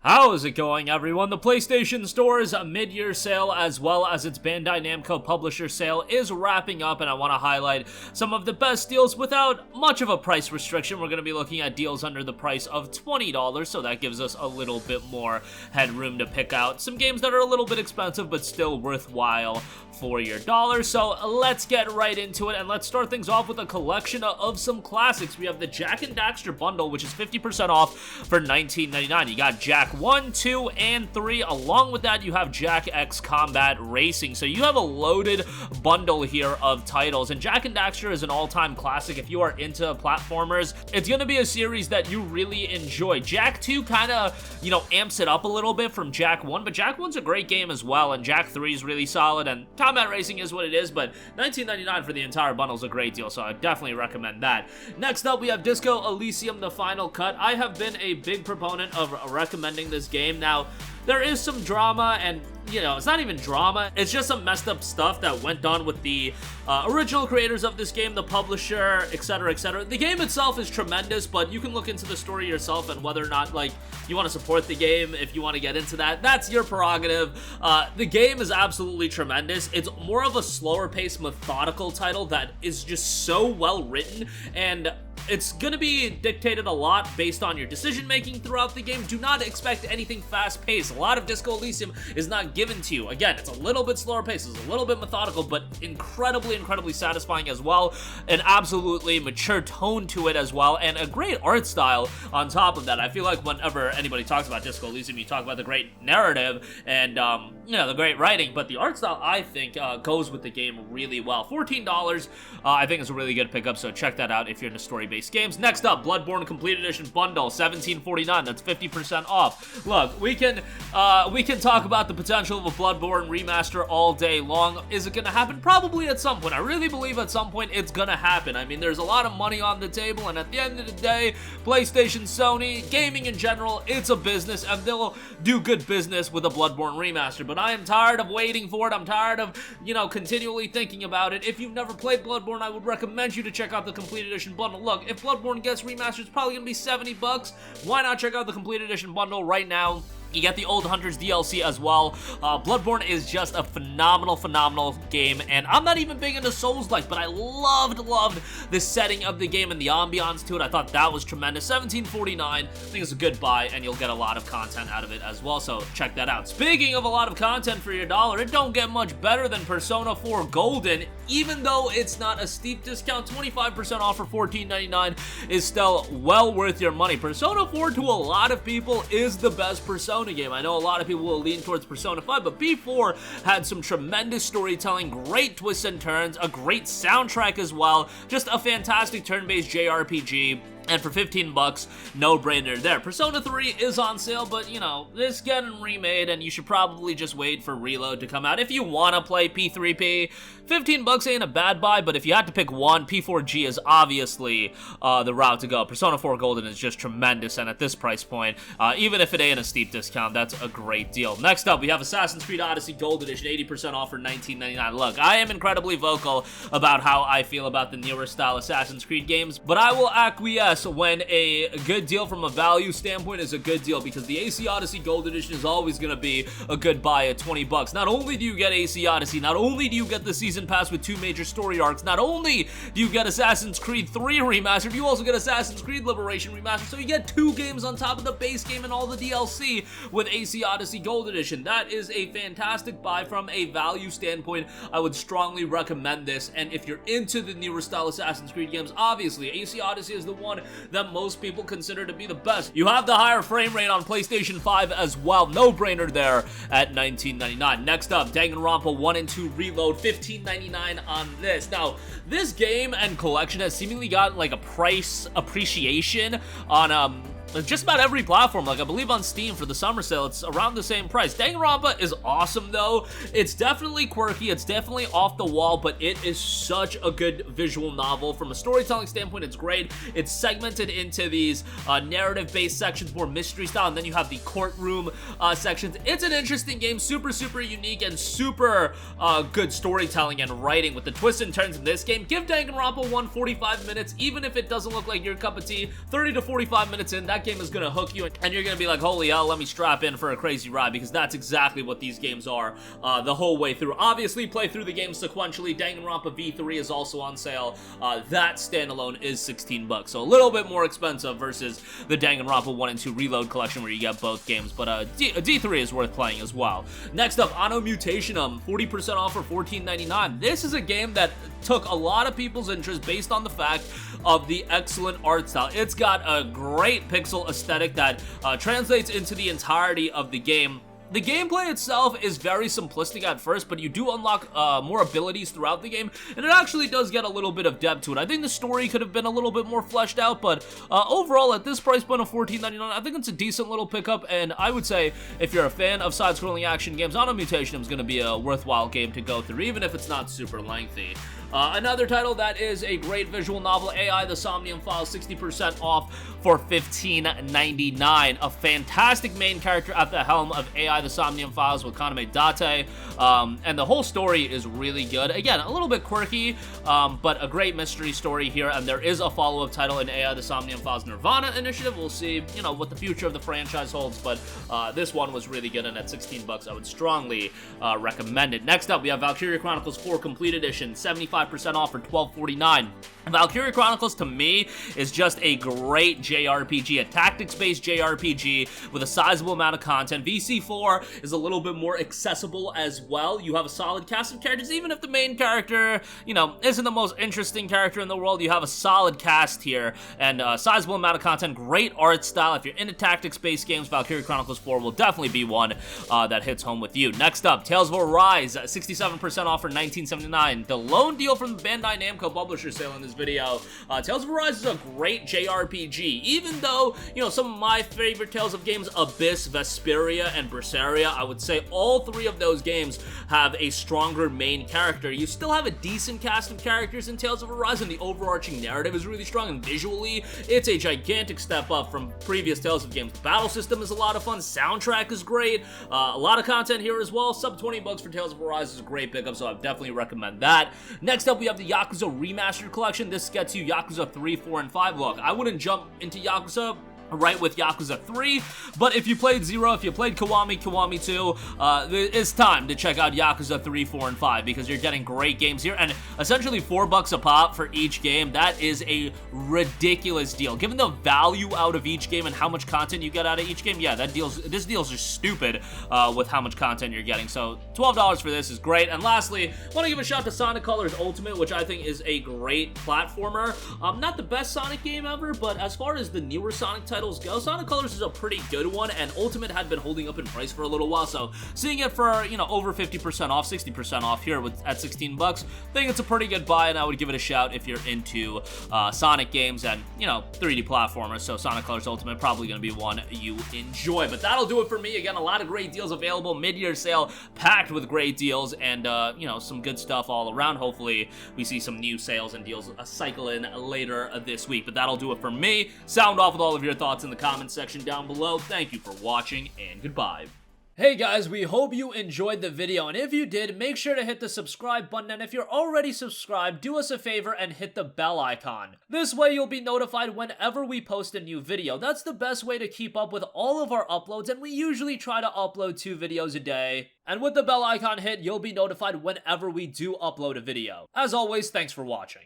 How is it going, everyone? The PlayStation Store's mid-year sale, as well as its Bandai Namco publisher sale, is wrapping up, and I want to highlight some of the best deals without much of a price restriction. We're going to be looking at deals under the price of $20, so that gives us a little bit more headroom to pick out some games that are a little bit expensive, but still worthwhile for your dollar. So let's get right into it, and let's start things off with a collection of some classics. We have the Jak and Daxter Bundle, which is 50% off for $19.99. You got Jak 1, 2, and 3. Along with that, you have Jak X Combat Racing. So you have a loaded bundle here of titles, and Jak and Daxter is an all-time classic. If you are into platformers, it's going to be a series that you really enjoy. Jak 2 kind of, amps it up a little bit from Jak 1, but Jak 1's a great game as well, and Jak 3 is really solid, and Combat Racing is what it is, but $19.99 for the entire bundle is a great deal, so I definitely recommend that. Next up, we have Disco Elysium, the final cut. I have been a big proponent of recommending this game. Now, there is some drama, and it's not even drama, it's just some messed up stuff that went on with the original creators of this game, the publisher, etc, etc. The game itself is tremendous, but you can look into the story yourself and whether or not, you want to support the game. If you want to get into that, that's your prerogative. The game is absolutely tremendous. It's more of a slower paced, methodical title that is just so well written, and it's going to be dictated a lot based on your decision making throughout the game. Do not expect anything fast paced. A lot of Disco Elysium is not given to you. Again, it's a little bit slower paced, it's a little bit methodical, but incredibly satisfying as well. An absolutely mature tone to it as well, and a great art style on top of that. I feel like whenever anybody talks about Disco Elysium, you talk about the great narrative and, the great writing, but the art style, I think, goes with the game really well. $14, I think is a really good pickup, so check that out if you're into story-based games. Next up, Bloodborne Complete Edition Bundle, $17.49. That's 50% off. Look, we can talk about the potential of a Bloodborne remaster all day long. Is it gonna happen? Probably at some point. I really believe at some point it's gonna happen. I mean, there's a lot of money on the table, and at the end of the day, PlayStation, Sony, gaming in general, it's a business, and they'll do good business with a Bloodborne remaster, but I am tired of waiting for it. I'm tired of, continually thinking about it. If you've never played Bloodborne, I would recommend you to check out the Complete Edition Bundle. Look, if Bloodborne gets remastered, it's probably gonna be $70. Why not check out the Complete Edition Bundle right now? You get the Old Hunters DLC as well. Bloodborne is just a phenomenal game, and I'm not even big into Souls-like, but I loved the setting of the game and the ambiance to it. I thought that was tremendous. $17.49, I think it's a good buy, and you'll get a lot of content out of it as well, so check that out. Speaking of a lot of content for your dollar, it don't get much better than Persona 4 Golden. Even though it's not a steep discount, 25% off for $14.99 is still well worth your money. Persona 4 to a lot of people is the best Persona game. I know a lot of people will lean towards Persona 5, but P4 had some tremendous storytelling, great twists and turns, a great soundtrack as well, just a fantastic turn-based JRPG. And for $15, no-brainer there. Persona 3 is on sale, but, this getting remade, and you should probably just wait for Reload to come out. If you want to play P3P, $15 ain't a bad buy, but if you had to pick one, P4G is obviously the route to go. Persona 4 Golden is just tremendous, and at this price point, even if it ain't a steep discount, that's a great deal. Next up, we have Assassin's Creed Odyssey Gold Edition, 80% off for $19.99. Look, I am incredibly vocal about how I feel about the newer style Assassin's Creed games, but I will acquiesce when a good deal from a value standpoint is a good deal, because the AC Odyssey Gold Edition is always going to be a good buy at $20. Not only do you get AC Odyssey, not only do you get the Season Pass with 2 major story arcs, not only do you get Assassin's Creed 3 Remastered, you also get Assassin's Creed Liberation Remastered, so you get 2 games on top of the base game and all the DLC with AC Odyssey Gold Edition. That is a fantastic buy from a value standpoint. I would strongly recommend this, and if you're into the newer style Assassin's Creed games, obviously AC Odyssey is the one that most people consider to be the best. You have the higher frame rate on PlayStation 5 as well. No-brainer there at $19.99. Next up, Danganronpa 1 and 2 Reload, $15.99 on this. Now, this game and collection has seemingly gotten a price appreciation on just about every platform. I believe on Steam for the summer sale, it's around the same price. Danganronpa is awesome, though. It's definitely quirky, it's definitely off the wall, but it is such a good visual novel. From a storytelling standpoint, it's great. It's segmented into these narrative-based sections, more mystery style, and then you have the courtroom sections. It's an interesting game, super unique, and super good storytelling and writing with the twists and turns in this game. Give Danganronpa 1 45 minutes, even if it doesn't look like your cup of tea. 30 to 45 minutes in, that that game is gonna hook you, and you're gonna be like, holy hell, let me strap in for a crazy ride, because that's exactly what these games are the whole way through. Obviously, play through the game sequentially. Danganronpa V3 is also on sale. That standalone is 16 bucks, so a little bit more expensive versus the Danganronpa 1 and 2 Reload collection where you get both games, but D3 is worth playing as well. Next up, ANNO Mutationem, 40% off for $14.99. This is a game that took a lot of people's interest based on the fact of the excellent art style. It's got a great pixel aesthetic that translates into the entirety of the game. The gameplay itself is very simplistic at first, but you do unlock more abilities throughout the game, and it actually does get a little bit of depth to it. I think the story could have been a little bit more fleshed out, but overall, at this price point of $14.99, I think it's a decent little pickup, and I would say if you're a fan of side-scrolling action games, ANNO Mutationem is going to be a worthwhile game to go through, even if it's not super lengthy. Another title that is a great visual novel, AI, the SOMNIUM Files, 60% off for $15.99. A fantastic main character at the helm of AI, the SOMNIUM Files with Kaname Date, and the whole story is really good. Again, a little bit quirky, but a great mystery story here, and there is a follow-up title in AI, the SOMNIUM Files Nirvana Initiative. We'll see, you know, what the future of the franchise holds, but this one was really good, and at 16 bucks, I would strongly recommend it. Next up, we have Valkyrie Chronicles 4 Complete Edition, 75% off for $12.49. Valkyrie Chronicles, to me, is just a great JRPG, a tactics-based JRPG with a sizable amount of content. VC4 is a little bit more accessible as well. You have a solid cast of characters, even if the main character, you know, isn't the most interesting character in the world. You have a solid cast here, and a sizable amount of content, great art style. If you're into tactics-based games, Valkyrie Chronicles 4 will definitely be one that hits home with you. Next up, Tales of Arise, 67% off for $19.79. The lone deal from the Bandai Namco publisher sale in this video. Tales of Arise is a great JRPG, even though, you know, some of my favorite Tales of games, Abyss, Vesperia, and Berseria, I would say all three of those games have a stronger main character. You still have a decent cast of characters in Tales of Arise, and the overarching narrative is really strong, and visually, it's a gigantic step up from previous Tales of games. The battle system is a lot of fun, soundtrack is great, a lot of content here as well. Sub 20 bucks for Tales of Arise is a great pickup, so I definitely recommend that. Next up, we have the Yakuza Remastered Collection. This gets you Yakuza 3, 4, and 5. Look, I wouldn't jump into Yakuza right with Yakuza 3, but if you played 0, if you played Kiwami 2, it's time to check out Yakuza 3, 4, and 5, because you're getting great games here, and essentially $4 a pop for each game. That is a ridiculous deal. Given the value out of each game and how much content you get out of each game, yeah, this deal's just stupid with how much content you're getting, so $12 for this is great. And lastly, I want to give a shout to Sonic Colors Ultimate, which I think is a great platformer. Not the best Sonic game ever, but as far as the newer Sonic titles go, Sonic Colors is a pretty good one, and Ultimate had been holding up in price for a little while, so seeing it for, you know, over 50% off, 60% off here at 16 bucks, I think it's a pretty good buy, and I would give it a shout if you're into Sonic games and, you know, 3D platformers. So Sonic Colors Ultimate probably going to be one you enjoy. But that'll do it for me. Again, a lot of great deals available, mid-year sale packed with great deals, and you know, some good stuff all around. Hopefully we see some new sales and deals cycle in later this week. But that'll do it for me. Sound off with all of your thoughts in the comment section down below. Thank you for watching, and goodbye. Hey guys, we hope you enjoyed the video, and if you did, make sure to hit the subscribe button, and if you're already subscribed, do us a favor and hit the bell icon. This way you'll be notified whenever we post a new video. That's the best way to keep up with all of our uploads, and we usually try to upload 2 videos a day. And with the bell icon hit, you'll be notified whenever we do upload a video. As always, thanks for watching.